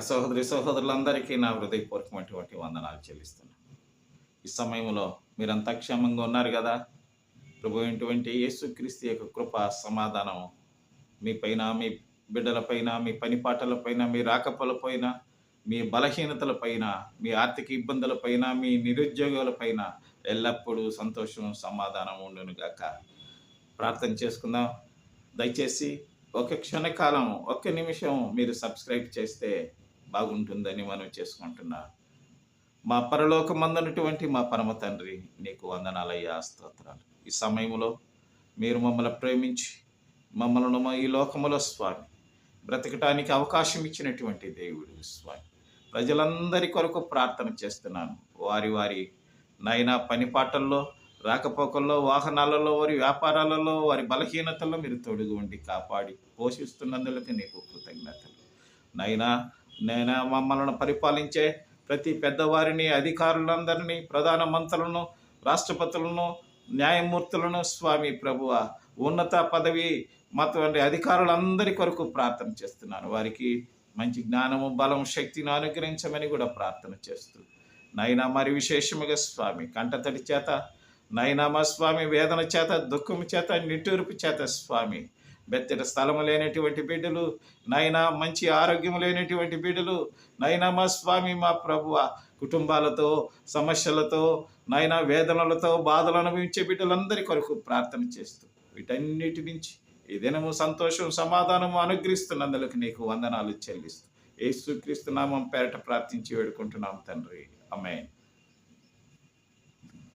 సహోదరి సహోదరులందరికీ నా హృదయపూర్వకమైనటువంటి వందనాలు చెల్లిస్తున్నాను. ఈ సమయంలో మీరంతా క్షేమంగా ఉన్నారు కదా? ప్రభు అయినటువంటి యేసుక్రీస్తు యొక్క కృప, సమాధానం మీ పైన, మీ బిడ్డలపైన, మీ పనిపాటలపైన, మీ రాకపోకలపైన, మీ బలహీనతలపైన, మీ ఆర్థిక ఇబ్బందులపైన, మీ నిరుద్యోగాలపైన ఎల్లప్పుడూ సంతోషం, సమాధానం ఉండునుగాక. ప్రార్థన చేసుకుందాం. దయచేసి ఒక క్షణకాలం, ఒక్క నిమిషం మీరు సబ్స్క్రైబ్ చేస్తే బాగుంటుందని మనం చేసుకుంటున్నా. మా పరలోకమందున్నటువంటి మా పరమ తండ్రి, నీకు వందనాలయ్యా, స్తోత్రాలు. ఈ సమయంలో మీరు మమ్మల్ని ప్రేమించి మమ్మల్ని ఈ లోకములో స్వామి బ్రతకటానికి అవకాశం ఇచ్చినటువంటి దేవుడు స్వామి. ప్రజలందరి కొరకు ప్రార్థన చేస్తున్నాను. వారి వారి నైనా పనిపాటల్లో, రాకపోకల్లో, వాహనాలలో, వారి వ్యాపారాలలో, వారి బలహీనతల్లో మీరు తోడుగు ఉండి కాపాడి పోషిస్తున్నందుకు నీకు కృతజ్ఞతలు. నైనా మమ్మల్ని పరిపాలించే ప్రతి పెద్దవారిని, అధికారులందరినీ, ప్రధాన మంత్రులను, రాష్ట్రపతులను, న్యాయమూర్తులను స్వామి ప్రభువ, ఉన్నత పదవి మతవంటి అధికారులందరి కొరకు ప్రార్థన చేస్తున్నాను. వారికి మంచి జ్ఞానము, బలం, శక్తిని అనుగ్రహించమని కూడా ప్రార్థన చేస్తూ నైనా మరి విశేషముగా స్వామి కంటతడి చేత, నైనా మా స్వామి వేదన చేత, దుఃఖము చేత, నిట్టూర్పు చేత స్వామి బెత్తటి స్థలము లేనటువంటి బిడ్డలు, నైనా మంచి ఆరోగ్యం లేనటువంటి బిడ్డలు, నైనా మా స్వామి మా ప్రభువ కుటుంబాలతో, సమస్యలతో, నైనా వేదనలతో బాధలు అనుభవించే బిడ్డలందరి కొరకు ప్రార్థన చేస్తూ వీటన్నిటి నుంచి ఈ దినము సంతోషం, సమాధానము అనుగ్రహిస్తున్నందుకు నీకు వందనాలు చెల్లిస్తూ యేసుక్రీస్తు నామం పేరట ప్రార్థించి వేడుకుంటున్నాం తండ్రి. ఆమేన్.